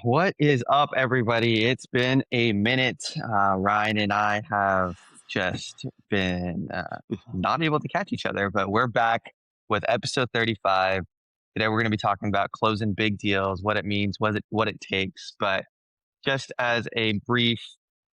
What is up, everybody? It's been a minute. Ryan and I have just been not able to catch each other, but we're back with episode 35. Today, we're going to be talking about closing big deals, what it means, what it takes. But just as a brief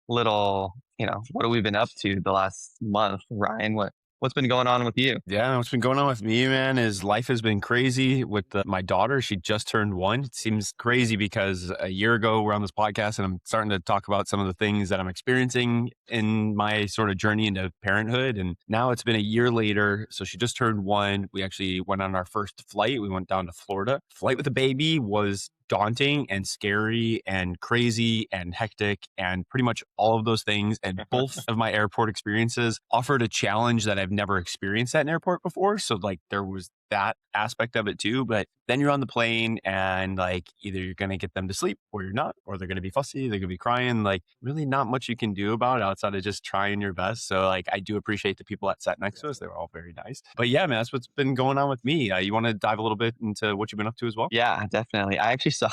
little, what have we been up to the last month, Ryan? What's been going on with you? Yeah, what's been going on with me, man, is life has been crazy with my daughter. She just turned 1. It seems crazy because a year ago we're on this podcast and I'm starting to talk about some of the things that I'm experiencing in my sort of journey into parenthood. And now it's been a year later. So she just turned 1. We actually went on our first flight. We went down to Florida. Flight with a baby was daunting and scary and crazy and hectic and pretty much all of those things. And both of my airport experiences offered a challenge that I've never experienced at an airport before. So like there was that aspect of it too. But then you're on the plane and like either you're going to get them to sleep or you're not, or they're going to be fussy, they're going to be crying. Like really not much you can do about it outside of just trying your best. So like I do appreciate the people that sat next to us. They were all very nice. But yeah, man, that's what's been going on with me. You want to dive a little bit into what you've been up to as well? Yeah, definitely. I actually saw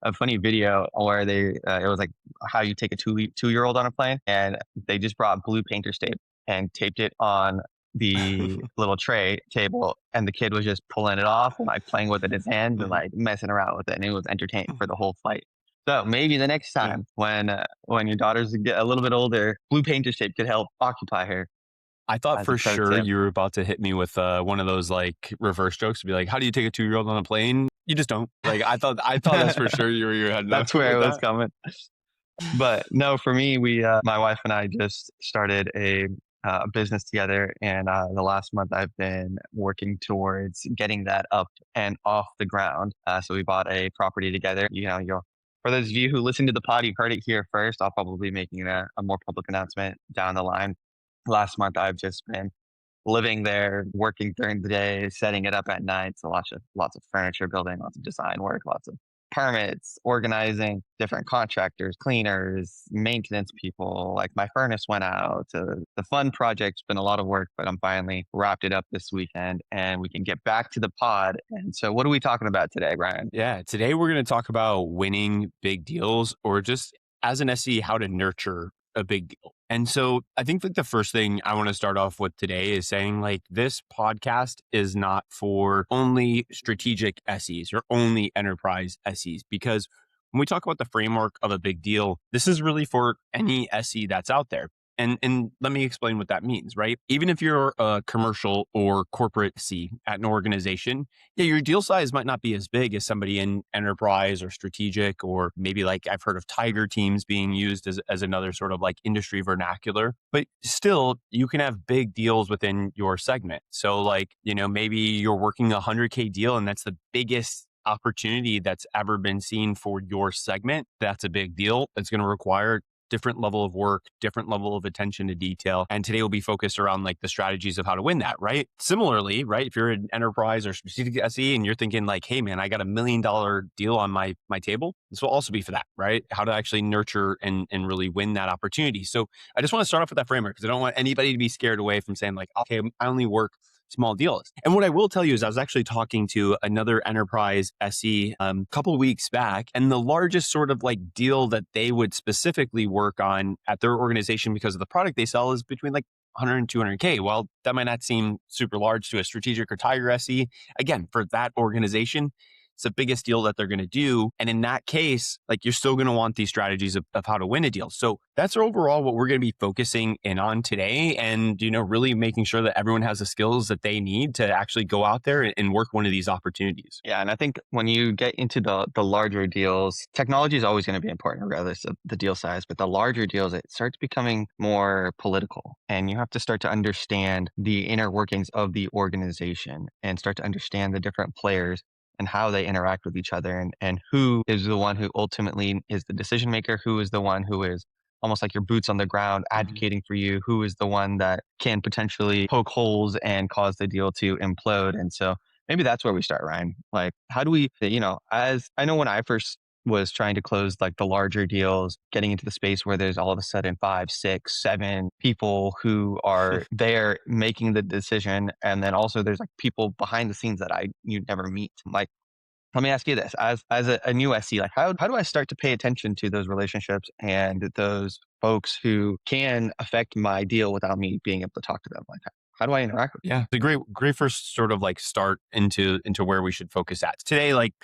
a funny video where it was like how you take a two-year-old on a plane, and they just brought blue painter's tape and taped it on the little tray table, and the kid was just pulling it off and like playing with it in his hands and like messing around with it, and it was entertaining for the whole flight. So maybe the next time when your daughters get a little bit older, blue painter's tape could help occupy her. I thought As for a pro sure tip. you were about to hit me with one of those like reverse jokes to be like, how do you take a 2-year-old on a plane? You just don't. Like I thought that's for sure you were heading That's up where with it was that. coming. But no, for me, my wife and I just started a business together, and the last month I've been working towards getting that up and off the ground. So we bought a property together. For those of you who listen to the pod, you've heard it here first. I'll probably be making a more public announcement down the line. Last month, I've just been living there, working during the day, setting it up at night. So lots of furniture building, lots of design work, lots of permits, organizing different contractors, cleaners, maintenance people. Like my furnace went out. The fun project's been a lot of work, but I'm finally wrapped it up this weekend and we can get back to the pod. And so what are we talking about today, Brian? Yeah, today we're going to talk about winning big deals, or just as an SE, how to nurture a big deal. And so I think like the first thing I want to start off with today is saying like this podcast is not for only strategic SEs or only enterprise SEs, because when we talk about the framework of a big deal, this is really for any SE that's out there. And let me explain what that means, right? Even if you're a commercial or corporate SE at an organization, yeah, your deal size might not be as big as somebody in enterprise or strategic, or maybe like I've heard of tiger teams being used as another sort of like industry vernacular, but still you can have big deals within your segment. So like, maybe you're working a 100K deal and that's the biggest opportunity that's ever been seen for your segment. That's a big deal. That's going to require different level of work, different level of attention to detail. And today will be focused around like the strategies of how to win that, right? Similarly, right, if you're an enterprise or strategic SE and you're thinking like, hey man, I got $1 million deal on my table, this will also be for that, right? How to actually nurture and really win that opportunity. So I just want to start off with that framework because I don't want anybody to be scared away from saying like, okay, I only work small deals. And what I will tell you is I was actually talking to another enterprise SE a couple of weeks back, and the largest sort of like deal that they would specifically work on at their organization because of the product they sell is between like 100 and 200K. Well, that might not seem super large to a strategic or tiger SE. Again, for that organization, it's the biggest deal that they're going to do. And in that case, like you're still going to want these strategies of how to win a deal. So that's overall what we're going to be focusing in on today. And, really making sure that everyone has the skills that they need to actually go out there and work one of these opportunities. Yeah, and I think when you get into the larger deals, technology is always going to be important regardless of the deal size. But the larger deals, it starts becoming more political, and you have to start to understand the inner workings of the organization and start to understand the different players and how they interact with each other, and who is the one who ultimately is the decision maker, who is the one who is almost like your boots on the ground advocating for you, who is the one that can potentially poke holes and cause the deal to implode. And so maybe that's where we start, Ryan. Like, how do we, as I know when I first was trying to close like the larger deals, getting into the space where there's all of a sudden 5, 6, 7 people who are there making the decision. And then also there's like people behind the scenes that you never meet. Like let me ask you this: as a new SE, like how do I start to pay attention to those relationships and those folks who can affect my deal without me being able to talk to them? Like, how do I interact with Yeah, the great first sort of like start into where we should focus at today. Like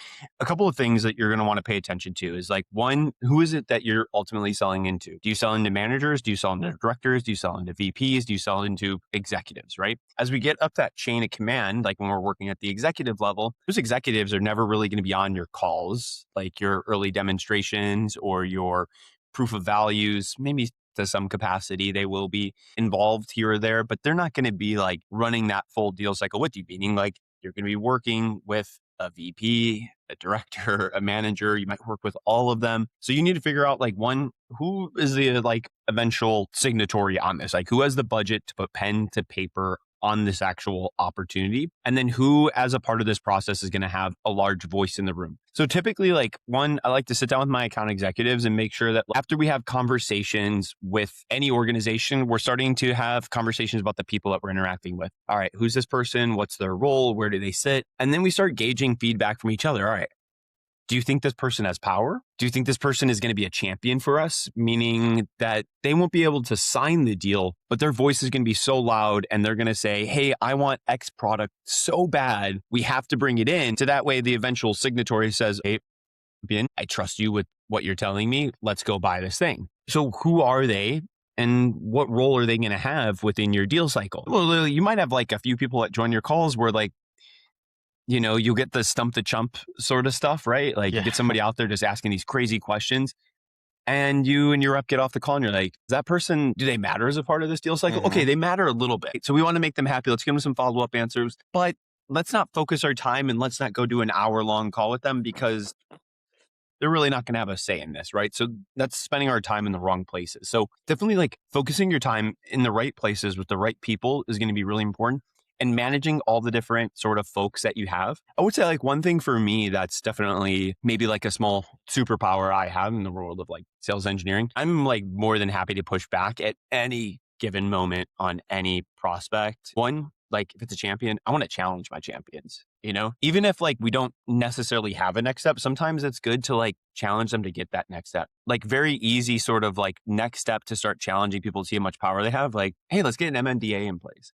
a couple of things that you're going to want to pay attention to is like one, who is it that you're ultimately selling into? Do you sell into managers? Do you sell into directors? Do you sell into VPs? Do you sell into executives? Right? As we get up that chain of command, like when we're working at the executive level, those executives are never really going to be on your calls, like your early demonstrations or your proof of values. Maybe to some capacity, they will be involved here or there, but they're not going to be like running that full deal cycle with you, meaning like you're going to be working with a VP, a director, a manager. You might work with all of them. So you need to figure out like one, who is the like eventual signatory on this? Like who has the budget to put pen to paper on this actual opportunity? And then who, as a part of this process, is going to have a large voice in the room? So typically, like one, I like to sit down with my account executives and make sure that after we have conversations with any organization, we're starting to have conversations about the people that we're interacting with. All right, who's this person? What's their role? Where do they sit? And then we start gauging feedback from each other. All right, do you think this person has power? Do you think this person is going to be a champion for us? Meaning that they won't be able to sign the deal, but their voice is going to be so loud and they're going to say, hey, I want X product so bad. We have to bring it in. So that way the eventual signatory says, hey, Ben, I trust you with what you're telling me. Let's go buy this thing. So who are they? And what role are they going to have within your deal cycle? Well, you might have like a few people that join your calls where like, you know, you'll get the stump the chump sort of stuff, right? Like you Yeah. get somebody out there just asking these crazy questions and you and your rep get off the call and you're like, that person, do they matter as a part of this deal cycle? Okay, Hmm. they matter a little bit. So we want to make them happy. Let's give them some follow-up answers, but let's not focus our time and let's not go do an hour-long call with them because they're really not going to have a say in this, right? So that's spending our time in the wrong places. So definitely like focusing your time in the right places with the right people is going to be really important, and managing all the different sort of folks that you have. I would say like one thing for me that's definitely maybe like a small superpower I have in the world of like sales engineering. I'm like more than happy to push back at any given moment on any prospect. One, like if it's a champion, I want to challenge my champions, you know, even if like we don't necessarily have a next step, sometimes it's good to like challenge them to get that next step. Like very easy sort of like next step to start challenging people to see how much power they have. Like, hey, let's get an MNDA in place.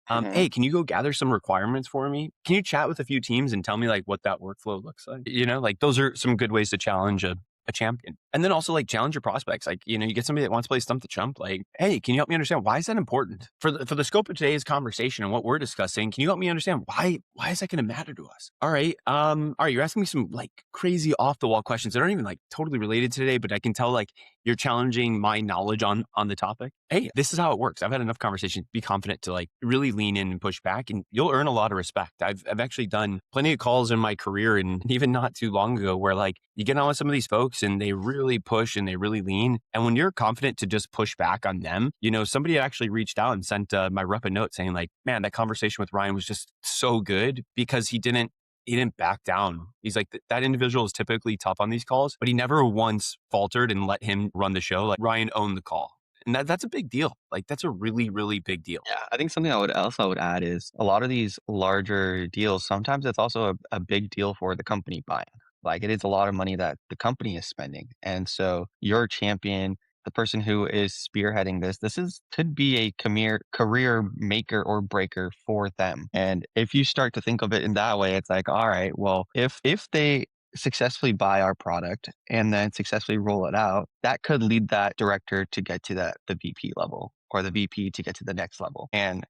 Hmm. Hey, can you go gather some requirements for me? Can you chat with a few teams and tell me like what that workflow looks like? You know, like those are some good ways to challenge a champion. And then also like challenge your prospects. Like, you know, you get somebody that wants to play stump the chump. Like, hey, can you help me understand why is that important for the scope of today's conversation and what we're discussing? Can you help me understand why is that going to matter to us? All right, you're asking me some like crazy off the wall questions that aren't even like totally related to today, but I can tell like you're challenging my knowledge on the topic. Hey, this is how it works. I've had enough conversation. Be confident to like really lean in and push back, and you'll earn a lot of respect. I've actually done plenty of calls in my career, and even not too long ago, where like you get on with some of these folks and they really push and they really lean. And when you're confident to just push back on them, you know, somebody actually reached out and sent my rep a note saying like, man, that conversation with Ryan was just so good because he didn't back down. He's like, that individual is typically tough on these calls, but he never once faltered and let him run the show. Like Ryan owned the call. And that's a big deal. Like that's a really, really big deal. Yeah, I think something I would add is a lot of these larger deals. Sometimes it's also a big deal for the company buying. Like it is a lot of money that the company is spending, and so your champion, the person who is spearheading this is could be a career maker or breaker for them. And if you start to think of it in that way, it's like, all right, well, if they successfully buy our product and then successfully roll it out, that could lead that director to get to the VP level or the VP to get to the next level. And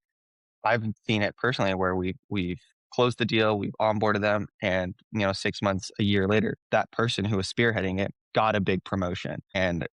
I've seen it personally where we've closed the deal, we've onboarded them, and 6 months, a year later, that person who was spearheading it got a big promotion. And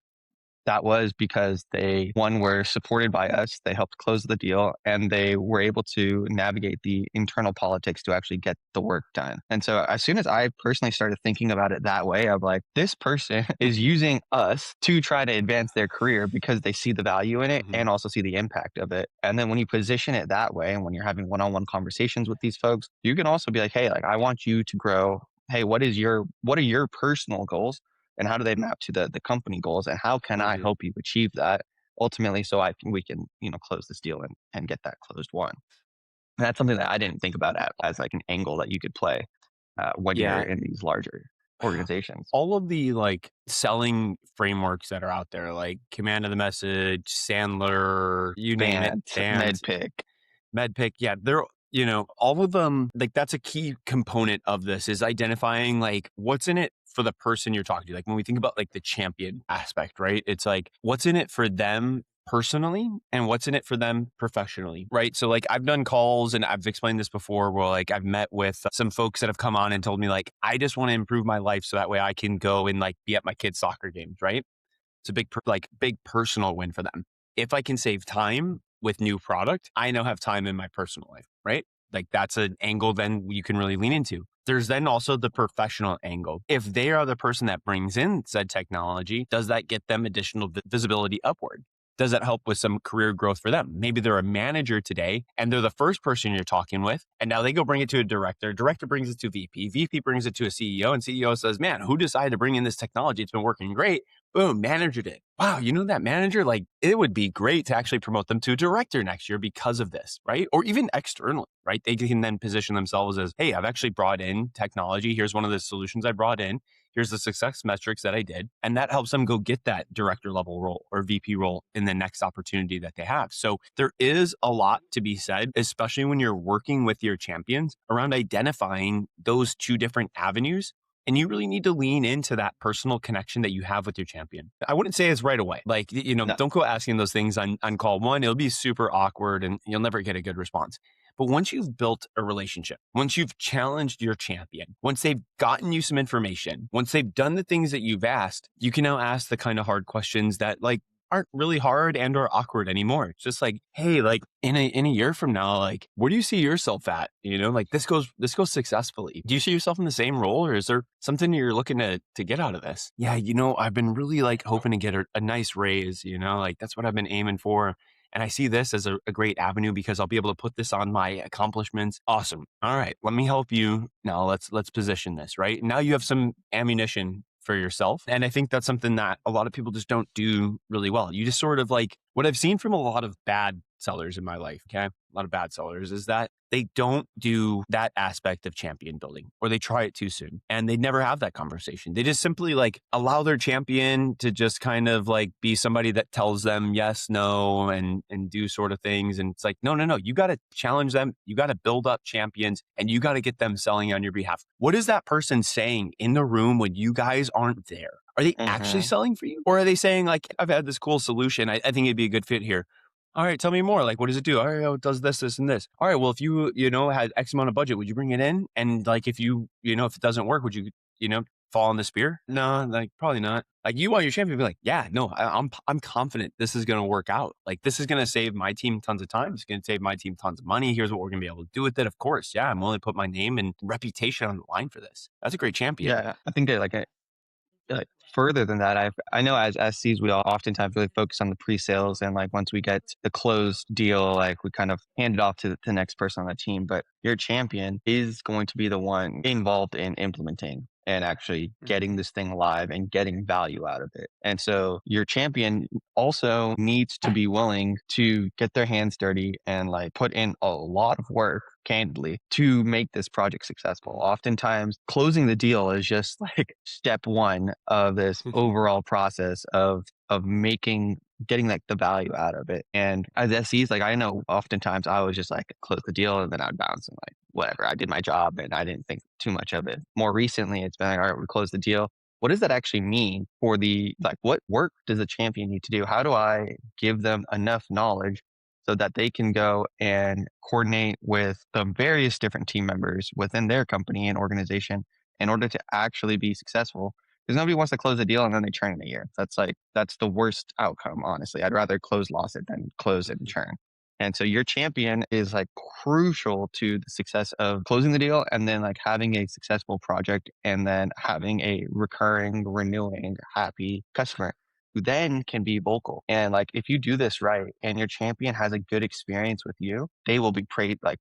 that was because they, one, were supported by us. They helped close the deal and they were able to navigate the internal politics to actually get the work done. And so as soon as I personally started thinking about it that way, I'm like, this person is using us to try to advance their career because they see the value in it Mhm. and also see the impact of it. And then when you position it that way and when you're having one-on-one conversations with these folks, you can also be like, hey, like I want you to grow. Hey, what are your personal goals? And how do they map to the company goals, and how can I Mhm. help you achieve that ultimately so we can close this deal and get that closed one. And that's something that I didn't think about as like an angle that you could play. when you're Yeah. in these larger organizations. All of the like selling frameworks that are out there, like command of the message, Sandler, you name it, Bant, Band, medpic, MedPick. Yeah, they're, all of them, like that's a key component of this is identifying like what's in it for the person you're talking to. Like when we think about like the champion aspect, right? It's like what's in it for them personally and what's in it for them professionally, right? So like I've done calls and I've explained this before where like I've met with some folks that have come on and told me like, I just want to improve my life so that way I can go and like be at my kids' soccer games, right? It's a big personal win for them. If I can save time with new product, I now have time in my personal life, right? Like that's an angle then you can really lean into. There's then also the professional angle. If they are the person that brings in said technology, does that get them additional visibility upward? Does that help with some career growth for them? Maybe they're a manager today and they're the first person you're talking with. And now they go bring it to a director. Director brings it to VP. VP brings it to a CEO. And CEO says, man, who decided to bring in this technology? It's been working great. Boom, manager did. Wow, you know that manager, like it would be great to actually promote them to a director next year because of this, right? Or even externally, right? They can then position themselves as, hey, I've actually brought in technology. Here's one of the solutions I brought in. Here's the success metrics that I did. And that helps them go get that director level role or VP role in the next opportunity that they have. So there is a lot to be said, especially when you're working with your champions around identifying those two different avenues. And you really need to lean into that personal connection that you have with your champion. I wouldn't say it's right away. Like, no, don't go asking those things on call one. It'll be super awkward and you'll never get a good response. But once you've built a relationship, once you've challenged your champion, once they've gotten you some information, once they've done the things that you've asked, you can now ask the kind of hard questions that like aren't really hard and or awkward anymore. It's just like, hey, like in a year from now, like where do you see yourself at? Like this goes successfully. Do you see yourself in the same role or is there something you're looking to get out of this? Yeah, I've been really like hoping to get a nice raise, like that's what I've been aiming for. And I see this as a great avenue because I'll be able to put this on my accomplishments. Awesome. All right, let me help you. Now let's position this, right? Now you have some ammunition for yourself. And I think that's something that a lot of people just don't do really well. You just sort of like what I've seen from a lot of bad sellers in my life, okay? A lot of bad sellers is that they don't do that aspect of champion building or they try it too soon and they never have that conversation. They just simply like allow their champion to just kind of like be somebody that tells them yes, no, and do sort of things. And it's like, no, you got to challenge them. You got to build up champions and you got to get them selling on your behalf. What is that person saying in the room when you guys aren't there? Are they actually hmm selling for you? Or are they saying like, I've had this cool solution. I think it'd be a good fit here. All right, tell me more. Like, what does it do? All right, oh, it does this, this, and this. All right, well, if you, had X amount of budget, would you bring it in? And like, if you, if it doesn't work, would you, fall on the spear? No, like probably not. Like you want your champion to be like, yeah, no, I'm confident this is going to work out. Like this is going to save my team tons of time. It's going to save my team tons of money. Here's what we're going to be able to do with it. Of course, yeah, I'm willing to put my name and reputation on the line for this. That's a great champion. yeah, I think that like further than that, I know as SCs we all oftentimes really focus on the pre-sales and like once we get the closed deal, like we kind of hand it off to the next person on the team. But your champion is going to be the one involved in implementing and actually Mhm. getting this thing live and getting value out of it. And so your champion also needs to be willing to get their hands dirty and like put in a lot of work candidly to make this project successful. Oftentimes closing the deal is just like step one of this overall process of getting like the value out of it. And as SEs, like I know oftentimes I was just like close the deal and then I'd bounce and like whatever. I did my job and I didn't think too much of it. More recently it's been like, all right, we close the deal. What does that actually mean for the like what work does a champion need to do? How do I give them enough knowledge so that they can go and coordinate with the various different team members within their company and organization in order to actually be successful? Because nobody wants to close a deal and then they churn in a year. That's the worst outcome, honestly. I'd rather close loss it than close it and churn. And so your champion is like crucial to the success of closing the deal and then like having a successful project and then having a recurring, renewing, happy customer who then can be vocal. And like if you do this right and your champion has a good experience with you, they will be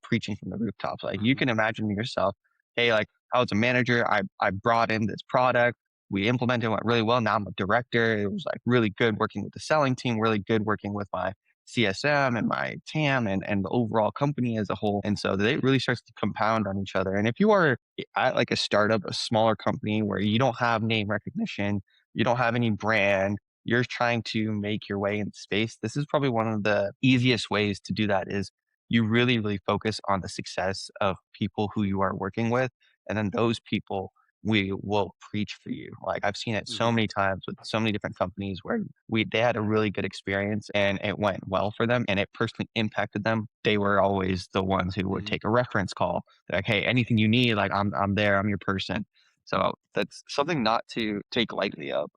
preaching from the rooftops. Like you can imagine yourself, hey, like I was a manager, I brought in this product, we implemented it, went really well. Now I'm a director. It was like really good working with the selling team, really good working with my CSM and my TAM and the overall company as a whole. And so it really starts to compound on each other. And if you are at like a startup, a smaller company where you don't have name recognition, you don't have any brand, you're trying to make your way in space, this is probably one of the easiest ways to do that is you really, really focus on the success of people who you are working with. And then those people we will preach for you. Like I've seen it so Mhm. many times with so many different companies where they had a really good experience and it went well for them and it personally impacted them. They were always the ones who would Mhm. take a reference call. They're like, hey, anything you need, like I'm there, I'm your person. So that's something not to take lightly of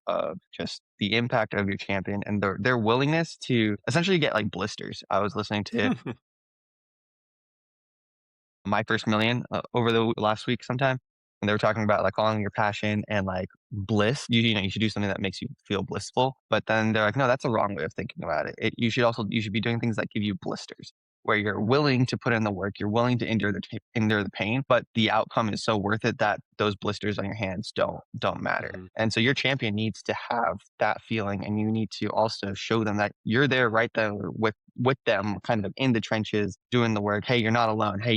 just the impact of your champion and their willingness to essentially get like blisters. I was listening to My First Million over the last week sometime, and they were talking about like following your passion and like bliss. You know, you should do something that makes you feel blissful. But then they're like, no, that's a wrong way of thinking about it. You should be doing things that give you blisters, where you're willing to put in the work, you're willing to endure the pain, but the outcome is so worth it that those blisters on your hands don't matter. Mhm. And so your champion needs to have that feeling, and you need to also show them that you're there right there with them, kind of in the trenches, doing the work. Hey, you're not alone. Hey,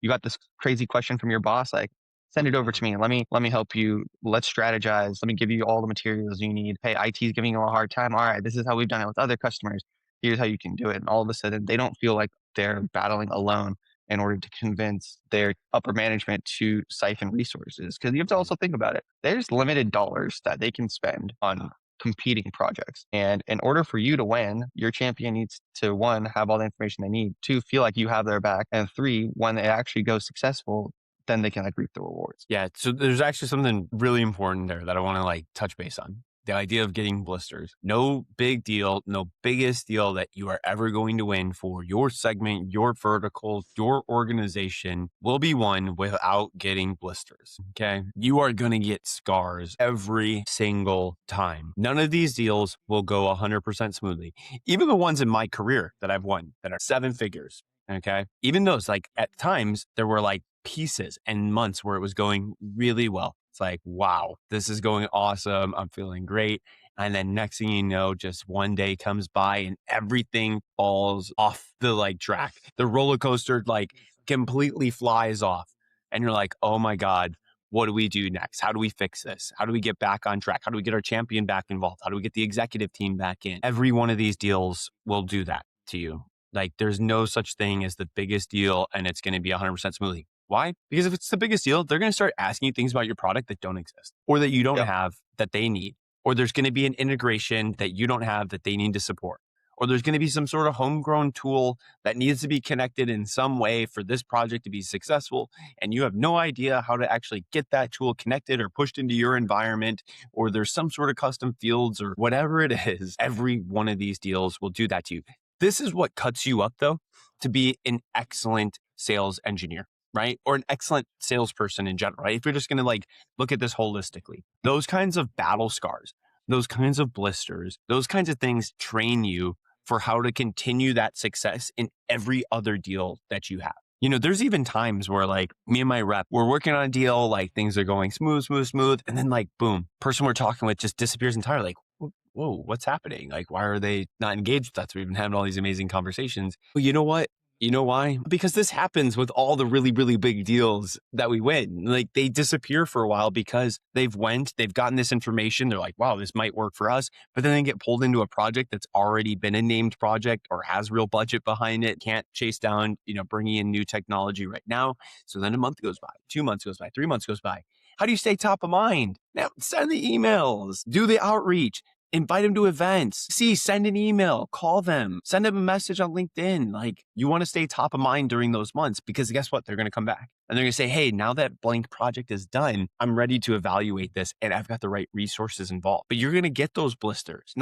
you got this crazy question from your boss, like send it over to Mhm. me. Let me help you. Let's strategize. Let me give you all the materials you need. Hey, IT is giving you a hard time. All right, this is how we've done it with other customers. Here's how you can do it. And all of a sudden, they don't feel like they're battling alone in order to convince their upper management to siphon resources. Because you have to Mhm. also think about it. There's limited dollars that they can spend on competing projects. And in order for you to win, your champion needs to one, have all the information they need, two, feel like you have their back, and three, when it actually goes successful, then they can like reap the rewards. Yeah, so there's actually something really important there that I want to like touch base on. The idea of getting blisters. No big deal, no biggest deal that you are ever going to win for your segment, your vertical, your organization will be won without getting blisters. Okay. You are going to get scars every single time. None of these deals will go 100% smoothly. Even the ones in my career that I've won that are seven figures. Okay. Even those, like at times, there were like pieces and months where it was going really well. It's like, wow, this is going awesome. I'm feeling great. And then next thing you know, just one day comes by and everything falls off the like track. The roller coaster like completely flies off. And you're like, oh my God, what do we do next? How do we fix this? How do we get back on track? How do we get our champion back involved? How do we get the executive team back in? Every one of these deals will do that to you. Like there's no such thing as the biggest deal and it's going to be 100% smoothly. Why? Because if it's the biggest deal, they're going to start asking you things about your product that don't exist or that you don't Yep. have that they need. Or there's going to be an integration that you don't have that they need to support. Or there's going to be some sort of homegrown tool that needs to be connected in some way for this project to be successful. And you have no idea how to actually get that tool connected or pushed into your environment. Or there's some sort of custom fields or whatever it is. Every one of these deals will do that to you. This is what cuts you up, though, to be an excellent sales engineer, right? Or an excellent salesperson in general, right? If you're just going to like look at this holistically, those kinds of battle scars, those kinds of blisters, those kinds of things train you for how to continue that success in every other deal that you have. You know, there's even times where like me and my rep, we're working on a deal, like things are going smooth, smooth, smooth. And then like, boom, person we're talking with just disappears entirely. Like, whoa, what's happening? Like, why are they not engaged with us? We've been having all these amazing conversations. Well, you know what? You know why? Because this happens with all the really, really big deals that we win. Like they disappear for a while because they've gotten this information. They're like, wow, this might work for us. But then they get pulled into a project that's already been a named project or has real budget behind it. Can't chase down, bringing in new technology right now. So then a month goes by, 2 months goes by, 3 months goes by. How do you stay top of mind? Now send the emails, do the outreach, invite them to events. Send an email, call them, send them a message on LinkedIn. Like you want to stay top of mind during those months because guess what? They're going to come back and they're going to say, hey, now that blank project is done, I'm ready to evaluate this and I've got the right resources involved. But you're going to get those blisters.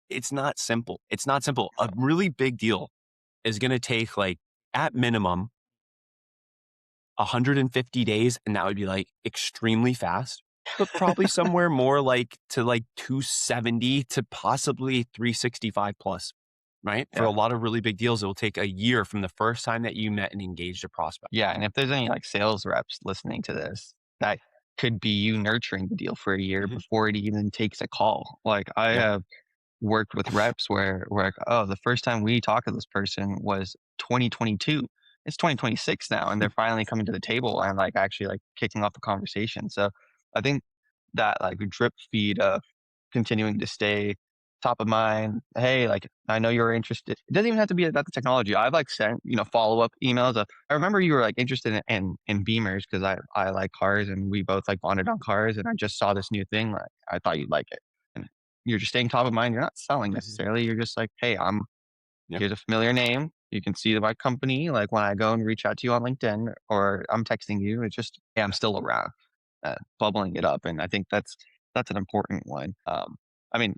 It's not simple. It's not simple. A really big deal is going to take like at minimum 150 days. And that would be like extremely fast, but probably somewhere more like to like 270 to possibly 365 plus, right? For Yeah. a lot of really big deals, it will take a year from the first time that you met and engaged a prospect. Yeah. And if there's any like sales reps listening to this, that could be you nurturing the deal for a year Mhm. before it even takes a call. Like I Yeah. have worked with reps where we're like, oh, the first time we talked to this person was 2022. It's 2026 now, and they're finally coming to the table and like actually like kicking off the conversation. So I think that like drip feed of continuing to stay top of mind. Hey, like I know you're interested. It doesn't even have to be about the technology. I've like sent, follow up emails. I remember you were like interested in Beamers because I like cars and we both like bonded on cars and I just saw this new thing. Like I thought you'd like it. And you're just staying top of mind. You're not selling Mhm. necessarily. You're just like, hey, Yeah. here's a familiar name. You can see my company. Like when I go and reach out to you on LinkedIn or I'm texting you, it's just, hey, I'm still around, bubbling it up. And I think that's an important one. I mean,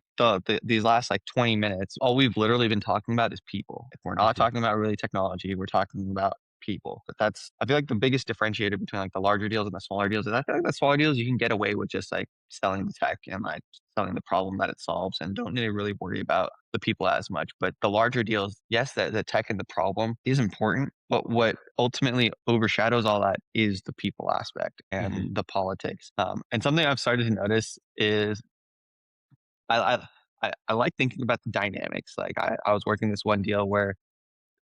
these last like 20 minutes, all we've literally been talking about is people. If we're not Mhm. talking about really technology, we're talking about people. But I feel like the biggest differentiator between like the larger deals and the smaller deals is I feel like the smaller deals, you can get away with just like selling the tech and like selling the problem that it solves and don't need to really worry about the people as much. But the larger deals, yes, the tech and the problem is important, but what ultimately overshadows all that is the people aspect Mhm. and the politics. And something I've started to notice is I I I like thinking about the dynamics. Like I was working this one deal where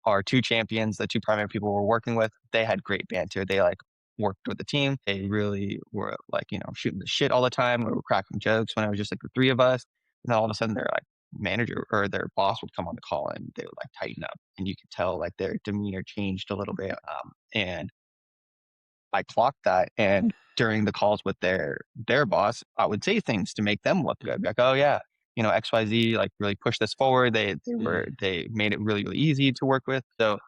our two champions, the two primary people we're working with, they had great banter. They like worked with the team. They really were like, shooting the shit all the time. We were cracking jokes when it was just like the three of us. And then all of a sudden their like manager or their boss would come on the call and they would like tighten up. And you could tell like their demeanor changed a little bit. And I clocked that, and during the calls with their boss, I would say things to make them look good. Like, "Oh, yeah, XYZ, like, really pushed this forward. Mhm. They made it really, really easy to work with." So,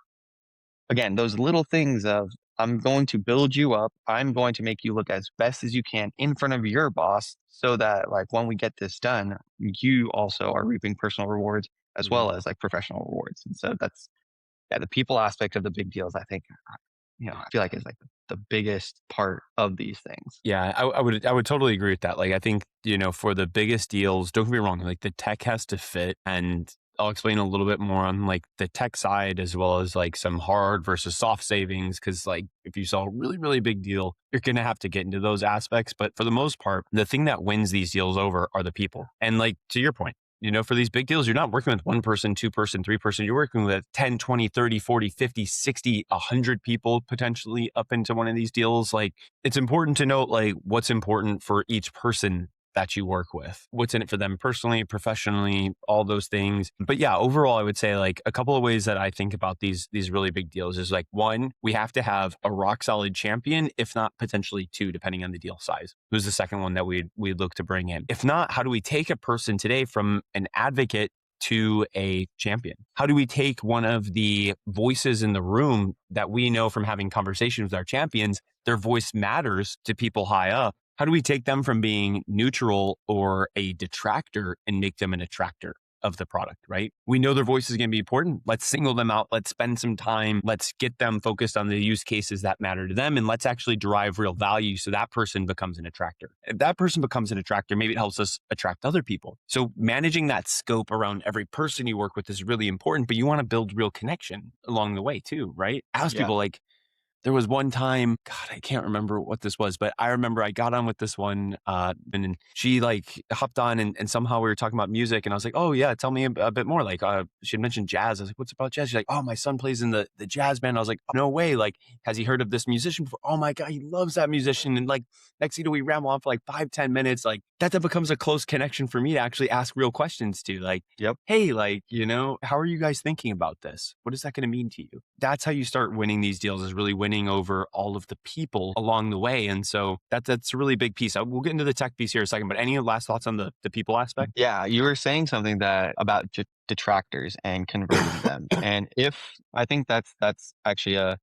again, those little things of, "I'm going to build you up. I'm going to make you look as best as you can in front of your boss so that, like, when we get this done, you also are reaping personal rewards as Mhm. well as, like, professional rewards." And so that's yeah, the people aspect of the big deals, I think, I feel like is like the biggest part of these things. Yeah, I would totally agree with that. Like, I think, for the biggest deals, don't get me wrong, like the tech has to fit. And I'll explain a little bit more on like the tech side as well as like some hard versus soft savings. Cause like if you sell a really, really big deal, you're gonna have to get into those aspects. But for the most part, the thing that wins these deals over are the people. And like to your point, for these big deals, you're not working with one person, two person, three person. You're working with 10, 20, 30, 40, 50, 60, 100 people potentially up into one of these deals. Like it's important to note like what's important for each person that you work with, what's in it for them personally, professionally, all those things. But yeah, overall, I would say like a couple of ways that I think about these really big deals is like one, we have to have a rock solid champion, if not potentially two, depending on the deal size. Who's the second one that we'd look to bring in? If not, how do we take a person today from an advocate to a champion? How do we take one of the voices in the room that we know from having conversations with our champions, their voice matters to people high up? How do we take them from being neutral or a detractor and make them an attractor of the product, right? We know their voice is going to be important. Let's single them out. Let's spend some time. Let's get them focused on the use cases that matter to them. And let's actually derive real value so that person becomes an attractor. If that person becomes an attractor, maybe it helps us attract other people. So managing that scope around every person you work with is really important, but you want to build real connection along the way too, right? Ask Yeah. people like, there was one time, God, I can't remember what this was, but I remember I got on with this one, and then she like hopped on and somehow we were talking about music and I was like, oh yeah, tell me a bit more. Like, she had mentioned jazz. I was like, what's about jazz? She's like, oh, my son plays in the jazz band. I was like, no way. Like, has he heard of this musician before? Oh my God, he loves that musician. And like, next thing you know, we ramble on for like 5, 10 minutes. Like that then becomes a close connection for me to actually ask real questions to like, Yep. hey, like, how are you guys thinking about this? What is that going to mean to you? That's how you start winning these deals is really winning over all of the people along the way. And so that's a really big piece. We'll get into the tech piece here in a second, but any last thoughts on the people aspect? Yeah, you were saying something that about detractors and converting them. And if I think that's actually a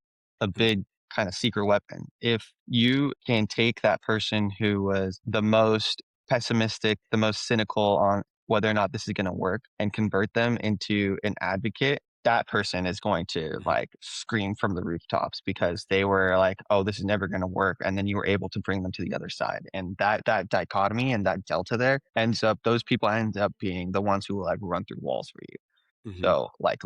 big kind of secret weapon. If you can take that person who was the most pessimistic, the most cynical on whether or not this is going to work and convert them into an advocate, that person is going to Mhm. like scream from the rooftops because they were like, "Oh, this is never going to work," and then you were able to bring them to the other side. And that dichotomy and that delta there ends up those people end up being the ones who will like run through walls for you. Hmm. So like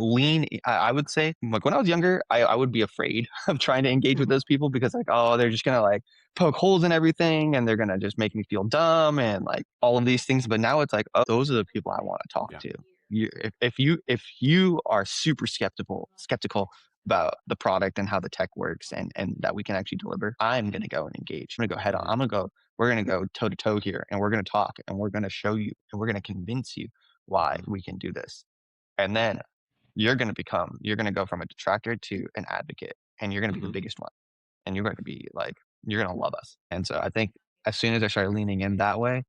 I would say like when I was younger, I would be afraid of trying to engage with those people because like, oh, they're just gonna like poke holes in everything and they're gonna just make me feel dumb and like all of these things. But now it's like, oh, those are the people I want to talk Yeah. to. If you are super skeptical about the product and how the tech works and that we can actually deliver, I'm gonna go and engage. I'm gonna go head on. Hmm. We're gonna go toe to toe here and we're gonna talk and we're gonna show you and we're gonna convince you why Hmm. we can do this. And then you're going to go from a detractor to an advocate and you're going to be the Hmm. biggest one. And you're going to be like, you're going to love us. And so I think as soon as I started leaning in that way,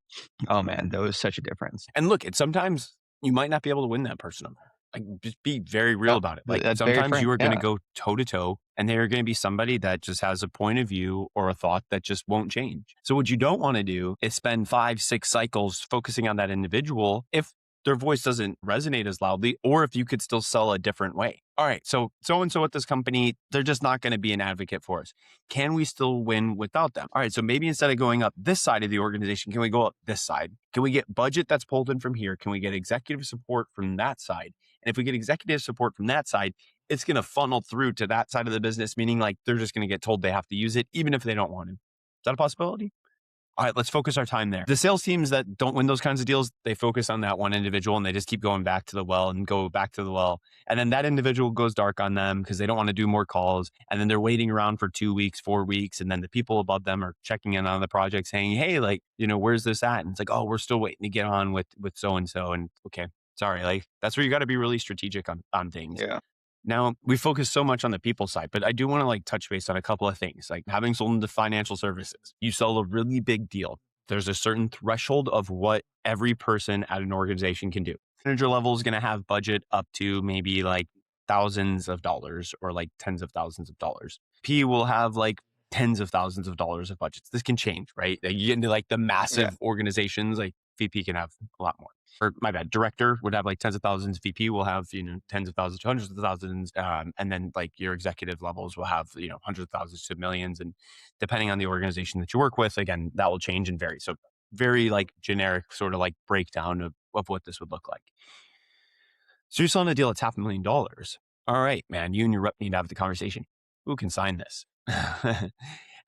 oh man, there was such a difference. And look, it's sometimes you might not be able to win that person over. Like, just be very real Yep. about it. Like, That's very sometimes you frank. are going to Yeah. go toe to toe, and they are going to be somebody that just has a point of view or a thought that just won't change. So, what you don't want to do is spend 5, 6 cycles focusing on that individual if their voice doesn't resonate as loudly, or if you could still sell a different way. All right, so and so at this company, they're just not going to be an advocate for us. Can we still win without them? All right, so maybe instead of going up this side of the organization, can we go up this side? Can we get budget that's pulled in from here? Can we get executive support from that side? And if we get executive support from that side, it's going to funnel through to that side of the business, meaning like they're just going to get told they have to use it, even if they don't want to. Is that a possibility? All right, let's focus our time there. The sales teams that don't win those kinds of deals, they focus on that one individual and they just keep going back to the well and go back to the well. And then that individual goes dark on them because they don't want to do more calls. And then they're waiting around for 2 weeks, 4 weeks. And then the people above them are checking in on the project saying, hey, like, where's this at? And it's like, oh, we're still waiting to get on with so-and-so. And okay, sorry, like that's where you got to be really strategic on things. Yeah. Now, we focus so much on the people side, but I do want to like touch base on a couple of things. Like having sold into financial services, you sell a really big deal. There's a certain threshold of what every person at an organization can do. Manager level is going to have budget up to maybe like thousands of dollars or like tens of thousands of dollars. P will have like tens of thousands of dollars of budgets. This can change, right? Like, you get into like the Yeah. massive organizations, like VP can have a lot more. Or my bad, director would have like tens of thousands. VP will have, tens of thousands to hundreds of thousands. And then like your executive levels will have, hundreds of thousands to millions. And depending on the organization that you work with, again, that will change and vary. So very like generic sort of like breakdown of what this would look like. So you're selling a deal that's $500,000. All right, man, you and your rep need to have the conversation. Who can sign this?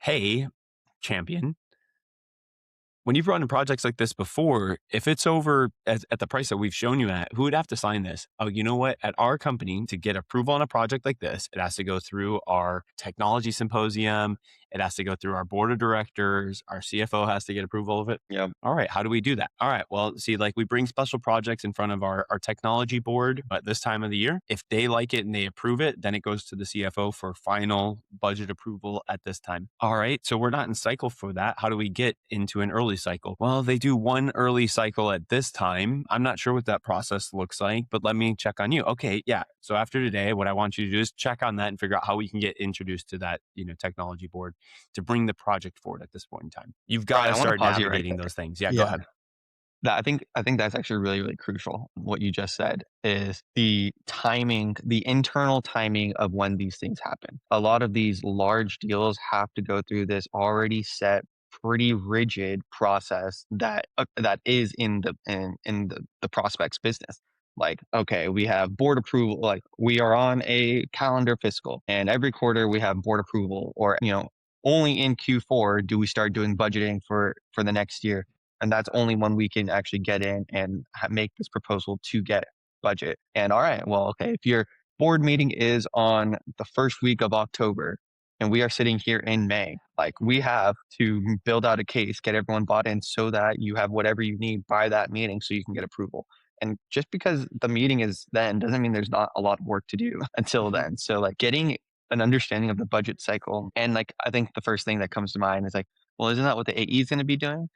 Hey, champion, when you've run projects like this before, if it's over at the price that we've shown you at, who would have to sign this? Oh, you know what? At our company, to get approval on a project like this, it has to go through our technology symposium. It has to go through our board of directors. Our CFO has to get approval of it. Yeah. All right. How do we do that? All right. Well, see, like we bring special projects in front of our technology board at this time of the year. If they like it and they approve it, then it goes to the CFO for final budget approval at this time. All right. So we're not in cycle for that. How do we get into an early cycle? Well, they do one early cycle at this time. I'm not sure what that process looks like, but let me check on you. Okay. Yeah. So after today, what I want you to do is check on that and figure out how we can get introduced to that, technology board to bring the project forward at this point in time. You've got Brian, to I want to start pause you right navigating there. those things. Yeah, go Yeah. ahead. I think that's actually really, really crucial. What you just said is the timing, the internal timing of when these things happen. A lot of these large deals have to go through this already set, pretty rigid process that is in the prospect's business. Like, okay, we have board approval. Like, we are on a calendar fiscal, and every quarter we have board approval, or only in Q4 do we start doing budgeting for the next year, and that's only when we can actually get in and make this proposal to get budget. And all right, well, okay, if your board meeting is on the first week of October and we are sitting here in May, like we have to build out a case, get everyone bought in so that you have whatever you need by that meeting so you can get approval. And just because the meeting is then doesn't mean there's not a lot of work to do until Mhm. then. So like getting an understanding of the budget cycle, and like I think the first thing that comes to mind is like, well, isn't that what the AE is going to be doing?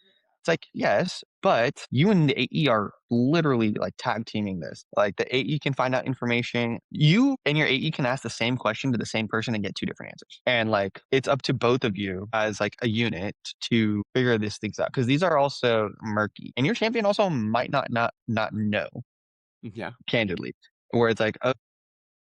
It's like, yes, but you and the AE are literally like tag teaming this. Like the AE can find out information. You and your AE can ask the same question to the same person and get two different answers. And like it's up to both of you as like a unit to figure these things out because these are also murky. And your champion also might not know, Yeah. candidly. Where it's like,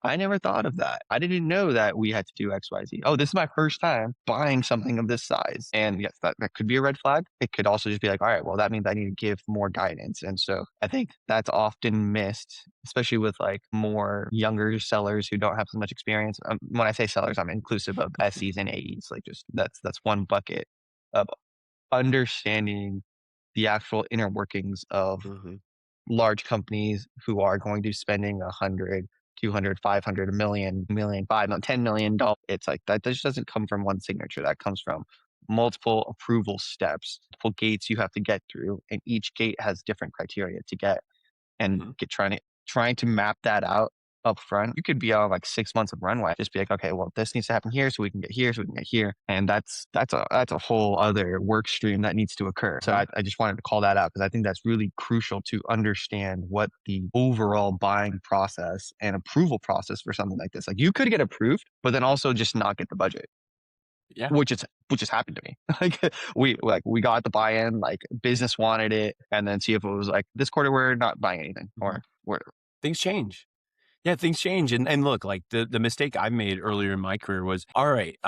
I never thought of that. I didn't know that we had to do XYZ. Oh, this is my first time buying something of this size. And yes, that could be a red flag. It could also just be like, all right, well, that means I need to give more guidance. And so I think that's often missed, especially with like more younger sellers who don't have so much experience. When I say sellers, I'm inclusive of SEs and AEs. Like just that's one bucket of understanding the actual inner workings of Mhm. large companies who are going to be spending 100, 200, 500, a million, 5 million, $10 million. It's like that just doesn't come from one signature. That comes from multiple approval steps, multiple gates you have to get through, and each gate has different criteria to get and Mhm. trying to map that out up front. You could be on like 6 months of runway. Just be like, okay, well, this needs to happen here so we can get here, so we can get here. And that's a whole other work stream that needs to occur. So Mhm. I just wanted to call that out because I think that's really crucial to understand what the overall buying process and approval process for something like this. Like you could get approved, but then also just not get the budget, Yeah. which has happened to me. We got the buy-in, like business wanted it, and then CFO was like, this quarter we're not buying anything, Mhm. or we're Things change. Yeah, things change. And look, like the mistake I made earlier in my career was, all right,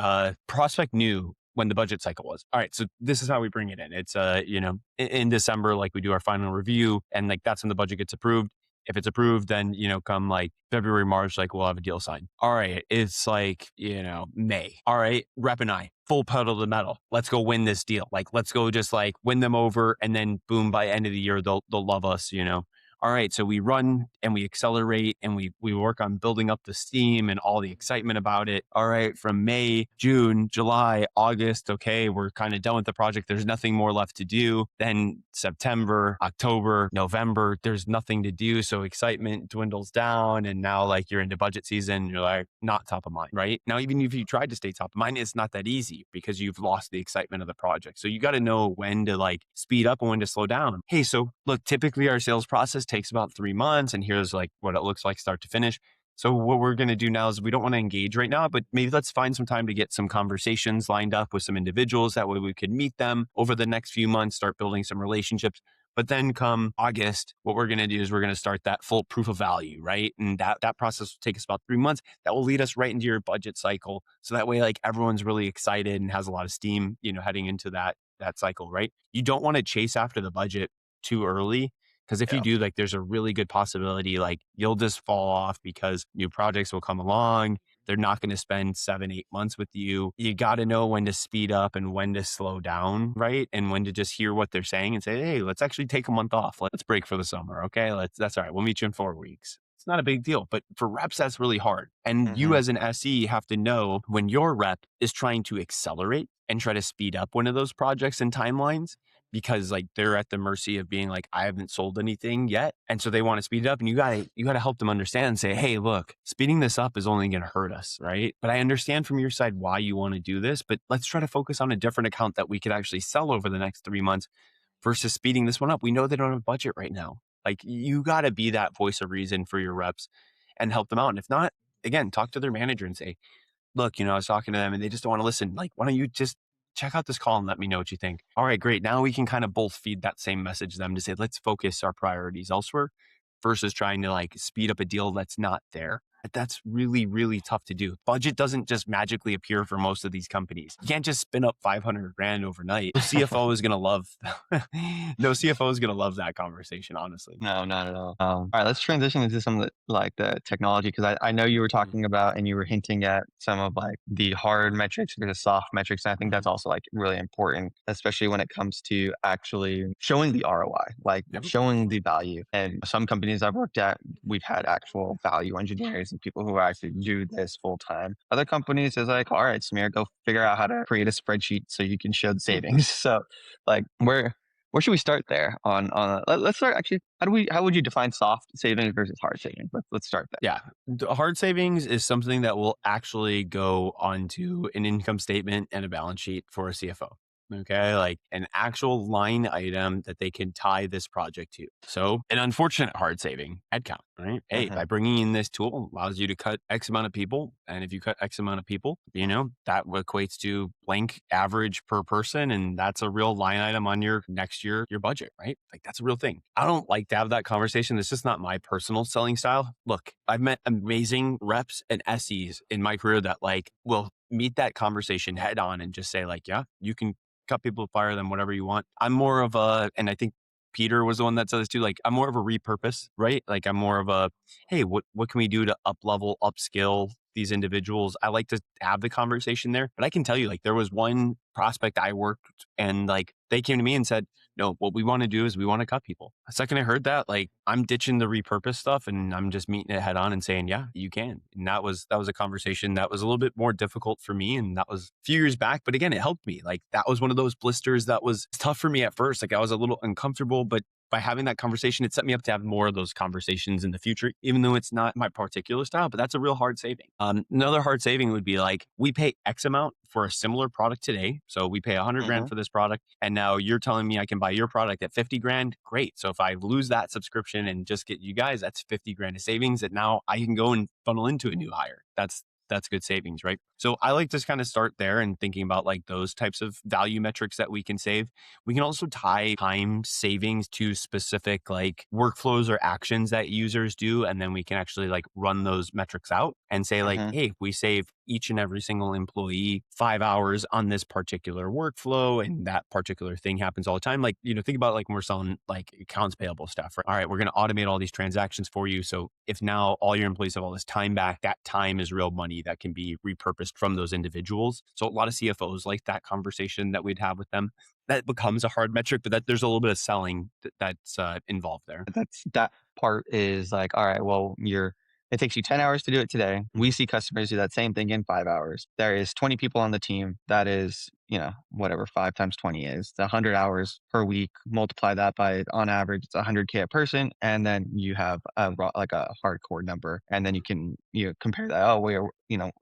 prospect knew when the budget cycle was. All right, so this is how we bring it in. It's in December, like we do our final review, and like that's when the budget gets approved. If it's approved, then come like February, March, like we'll have a deal signed. All right, it's like May. All right, rep and I full pedal to the metal. Let's go win this deal. Like let's go just like win them over, and then boom, by end of the year they'll love us. All right, so we run and we accelerate and we work on building up the steam and all the excitement about it. All right, from May, June, July, August, okay, we're kind of done with the project. There's nothing more left to do. Then September, October, November, there's nothing to do. So excitement dwindles down. And now, like, you're into budget season, you're like, not top of mind, right? Now, even if you tried to stay top of mind, it's not that easy because you've lost the excitement of the project. So you got to know when to like speed up and when to slow down. Hey, so look, typically our sales process takes about 3 months, and here's like what it looks like start to finish. So what we're going to do now is we don't want to engage right now, but maybe let's find some time to get some conversations lined up with some individuals. That way we could meet them over the next few months, start building some relationships. But then come August, what we're going to do is we're going to start that full proof of value, right? And that process will take us about 3 months. That will lead us right into your budget cycle. So that way, like everyone's really excited and has a lot of steam, heading into that cycle, right? You don't want to chase after the budget too early. Because if you yeah. do, like, there's a really good possibility, like, you'll just fall off because new projects will come along. They're not going to spend 7, 8 months with you. You got to know when to speed up and when to slow down, right? And when to just hear what they're saying and say, hey, let's actually take a month off. Let's break for the summer. Okay. That's all right. We'll meet you in 4 weeks. It's not a big deal. But for reps, that's really hard. And you Hmm. as an SE have to know when your rep is trying to accelerate and try to speed up one of those projects and timelines because like they're at the mercy of being like, I haven't sold anything yet. And so they want to speed it up. And you gotta help them understand and say, hey, look, speeding this up is only gonna hurt us, right? But I understand from your side why you want to do this, but let's try to focus on a different account that we could actually sell over the next 3 months versus speeding this one up. We know they don't have a budget right now. Like you gotta be that voice of reason for your reps and help them out. And if not, again, talk to their manager and say, look, I was talking to them and they just don't want to listen. Like, why don't you just check out this call and let me know what you think? All right, great. Now we can kind of both feed that same message to them to say, let's focus our priorities elsewhere versus trying to like speed up a deal that's not there. That's really, really tough to do. Budget doesn't just magically appear for most of these companies. You can't just spin up 500 grand overnight. No CFO is going to love, no CFO is going to love that conversation, honestly. No, not at all. All right, let's transition into some of the like the technology because I know you were Mhm. talking about and you were hinting at some of like the hard metrics or the soft metrics. And I think that's Mhm. also like really important, especially when it comes to actually showing the ROI, like Yep. showing the value. And some companies I've worked at, we've had actual value engineers and people who actually do this full time. Other companies is like, all right, Samir, go figure out how to create a spreadsheet so you can show the savings. So like where should we start there let's start actually how would you define soft savings versus hard savings? Let's start there. Yeah. Hard savings is something that will actually go onto an income statement and a balance sheet for a CFO. Okay. Like an actual line item that they can tie this project to. So an unfortunate hard saving headcount, right? Hey, Hmm. by bringing in this tool allows you to cut X amount of people. And if you cut X amount of people, that equates to blank average per person. And that's a real line item on your next year, your budget, right? Like that's a real thing. I don't like to have that conversation. It's just not my personal selling style. Look, I've met amazing reps and SEs in my career that like will meet that conversation head on and just say like, yeah, you can cut people, fire them, whatever you want. I'm more of a, and I think Peter was the one that said this too. Like, I'm more of a repurpose, right? Like, I'm more of a, hey, what can we do to up level, upskill these individuals? I like to have the conversation there, but I can tell you, like, there was one prospect I worked, and like they came to me and said, no, what we want to do is we want to cut people. The second I heard that, like, I'm ditching the repurpose stuff and I'm just meeting it head on and saying, yeah, you can. And that was a conversation that was a little bit more difficult for me. And that was a few years back. But again, it helped me. Like that was one of those blisters that was tough for me at first. Like I was a little uncomfortable, but by having that conversation, it set me up to have more of those conversations in the future, even though it's not my particular style, but that's a real hard saving. Another hard saving would be like, we pay X amount for a similar product today. So we pay 100 grand Hmm. for this product. And now you're telling me I can buy your product at 50 grand. Great. So if I lose that subscription and just get you guys, that's 50 grand of savings that now I can go and funnel into a new hire. That's good savings, right? So I like to kind of start there and thinking about like those types of value metrics that we can save. We can also tie time savings to specific like workflows or actions that users do. And then we can actually like run those metrics out and say like, Hmm. hey, we save each and every single employee 5 hours on this particular workflow and that particular thing happens all the time. Like, think about like when we're selling like accounts payable stuff, right? All right, we're going to automate all these transactions for you. So if now all your employees have all this time back, that time is real money that can be repurposed from those individuals. So a lot of CFOs like that conversation that we'd have with them. That becomes a hard metric, but that there's a little bit of selling that's involved there. That part is like, all right, well, it takes you 10 hours to do it today. We Mhm. see customers do that same thing in 5 hours. There is 20 people on the team. That is, whatever 5 times 20 is. It's 100 hours per week. Multiply that by, on average, it's 100K a person. And then you have like a hardcore number. And then you can, compare that. Oh,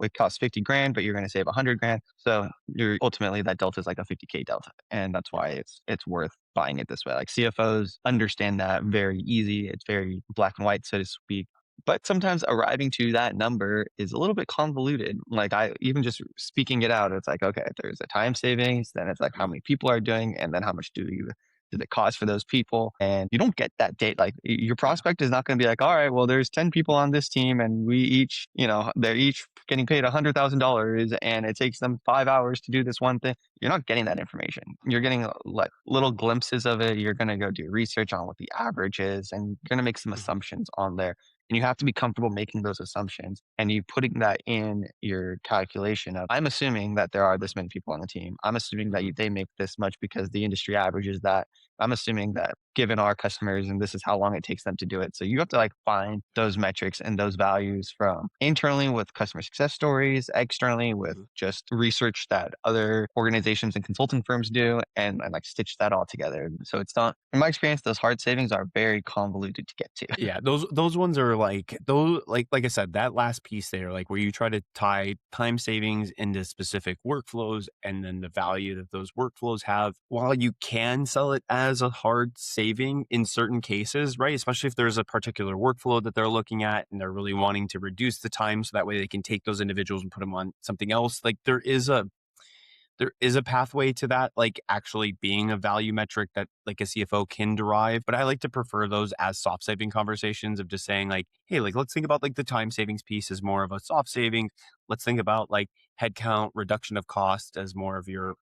it costs 50 grand, but you're going to save 100 grand. So you're ultimately that delta is like a 50K delta. And that's Yeah. why it's worth buying it this way. Like CFOs understand that very easy. It's very black and white, so to speak. But sometimes arriving to that number is a little bit convoluted. Like I even just speaking it out, it's like, okay, there's a time savings, then it's like how many people are doing, and then how much does it cost for those people? And you don't get that date. Like your Yeah. prospect is not going to be like, all right, well, there's 10 people on this team and we each, they're each getting paid $100,000 and it takes them 5 hours to do this one thing. You're not getting that information. You're getting like little glimpses of it. You're going to go do research on what the average is and you're going to make some Mhm. assumptions on there. And you have to be comfortable making those assumptions and you putting that in your calculation of, I'm assuming that there are this many people on the team. I'm assuming that Mhm. they make this much because the industry average is that. I'm assuming that given our customers and this is how long it takes them to do it. So you have to like find those metrics and those values from internally with customer success stories, externally with Mhm. just research that other organizations and consulting firms do and like stitch that all together. So it's not, in my experience, those hard savings are very convoluted to get to. Yeah, those ones are like those like I said, that last piece there, like where you try to tie time savings into specific workflows and then the value that those workflows have. While you can sell it as a hard saving in certain cases, right? Especially if there's a particular workflow that they're looking at and they're really wanting to reduce the time so that way they can take those individuals and put them on something else. Like there is a pathway to that, like actually being a value metric that like a CFO can derive. But I like to prefer those as soft saving conversations of just saying like, hey, like let's think about like the time savings piece as more of a soft saving. Let's think about like headcount reduction of cost as more of your,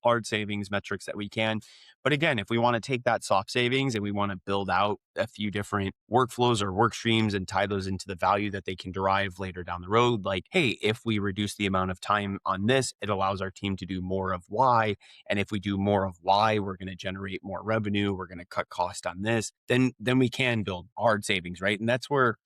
hard savings metrics that we can. But again, if we want to take that soft savings and we want to build out a few different workflows or work streams and tie those into the value that they can derive later down the road, like, hey, if we reduce the amount of time on this, it allows our team to do more of Y. And if we do more of Y, we're going to generate more revenue. We're going to cut cost on this. Then we can build hard savings, right? And that's where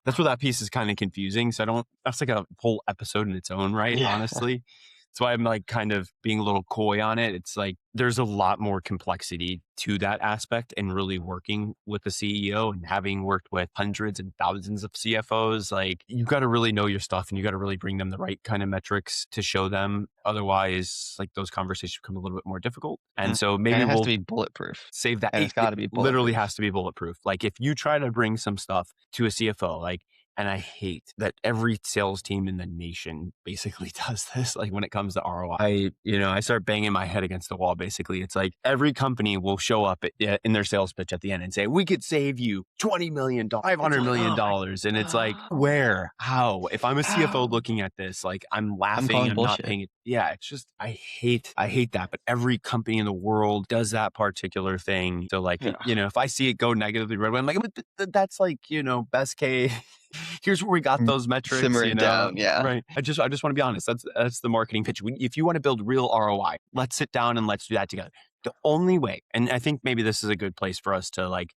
that piece is kind of confusing. So that's like a whole episode in its own right, Yeah. honestly. That's why I'm like kind of being a little coy on it. It's like there's a lot more complexity to that aspect, and really working with the CEO and having worked with hundreds and thousands of CFOs, like you got to really know your stuff and you got to really bring them the right kind of metrics to show them. Otherwise, like those conversations become a little bit more difficult. And Mm. so And maybe it has to we'll be bulletproof. save that. And it's got to be It literally bulletproof. has to be bulletproof. Like if you try to bring some stuff to a CFO, like, and I hate that every sales team in the nation basically does this. Like when it comes to ROI, I start banging my head against the wall. Basically, it's like every company will show up in their sales pitch at the end and say, we could save you $20 million, It's $500 like, million. oh my, And it's like, where, how? If I'm a CFO how? looking at this, like I'm I'm laughing, calling I'm not bullshit. paying it. Yeah. It's just, I hate that. But every company in the world does that particular thing. So like, Yeah. if I see it go negatively right away, I'm like, but that's like, best case. Here's where we got Mm, those metrics, simmer it down. Yeah. right? I just want to be honest. That's the marketing pitch. If you want to build real ROI, let's sit down and let's do that together. The only way, and I think maybe this is a good place for us to like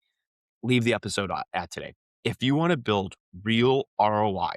leave the episode at today. If you want to build real ROI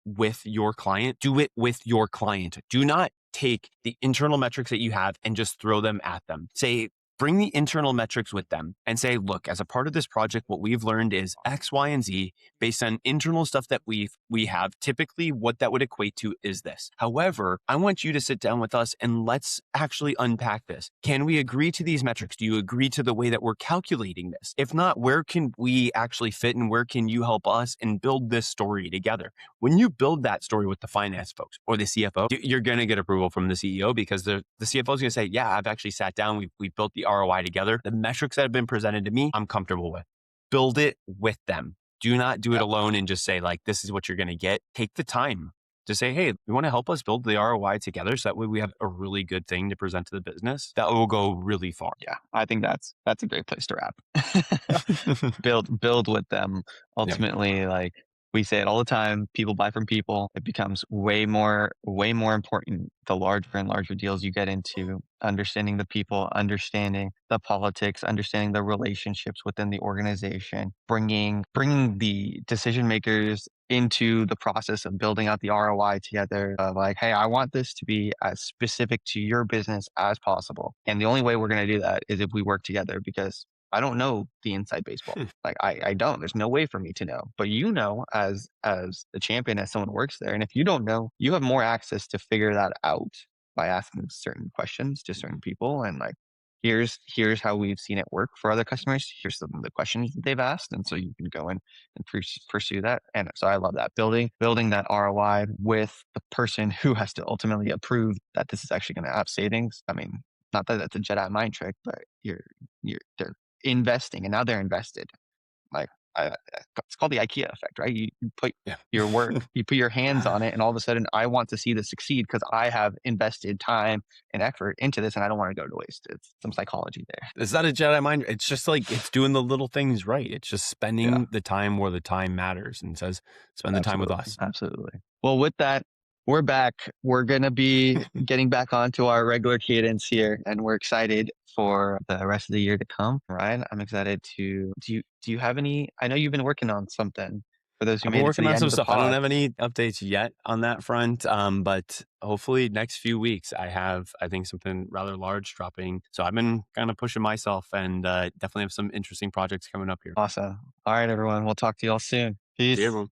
with your client, do it with your client. Do not take the internal metrics that you have and just throw them at them. Say, bring the internal metrics with them and say, look, as a part of this project, what we've learned is X, Y, and Z based on internal stuff that we have. Typically, what that would equate to is this. However, I want you to sit down with us and let's actually unpack this. Can we agree to these metrics? Do you agree to the way that we're calculating this? If not, where can we actually fit and where can you help us and build this story together? When you build that story with the finance folks or the CFO, you're going to get approval from the CEO because the CFO is going to say, yeah, I've actually sat down. We built the ROI together. The metrics that have been presented to me, I'm comfortable with. Build it with them. Do not do it Yeah. alone and just say like, this is what you're going to get. Take the time to say, hey, you want to help us build the ROI together so that way we have a really good thing to present to the business. That will go really far. Yeah. I think that's a great place to wrap. Build with them. Yeah. Ultimately, like we say it all the time, people buy from people. It becomes way more important the larger and larger deals you get into, understanding the people, understanding the politics, understanding the relationships within the organization, bringing the decision makers into the process of building out the ROI together. Like, hey, I want this to be as specific to your business as possible. And the only way we're going to do that is if we work together, because I don't know the inside baseball. Like I don't. There's no way for me to know. But as the champion, as someone who works there, and if you don't know, you have more access to figure that out by asking certain questions to certain people. And like, here's how we've seen it work for other customers. Here's some of the questions that they've asked, and so you can go in and pursue that. And so I love that building that ROI with the person who has to ultimately approve that this is actually going to have savings. I mean, not that that's a Jedi mind trick, but they're investing, and now they're invested. Like it's called the IKEA effect, right? You put Yeah. your work, you put your hands on it, and all of a sudden, I want to see this succeed because I have invested time and effort into this, and I don't want to go to waste. It's some psychology there. It's not a Jedi mind. It's just like it's doing the little things right. It's just Yeah, spending the time where the time matters and says, spend the time with absolutely, us. absolutely. Well, with that, we're back. We're gonna be getting back onto our regular cadence here, and we're excited for the rest of the year to come. Ryan, I'm excited to. Do you have any? I know you've been working on something. For those who I've been made it to working the on end some of the stuff. I don't pod, have any updates yet on that front, but hopefully next few weeks I have, I think, something rather large dropping. So I've been kind of pushing myself and definitely have some interesting projects coming up here. awesome. All right, everyone. We'll talk to you all soon. See you, Peace. everyone.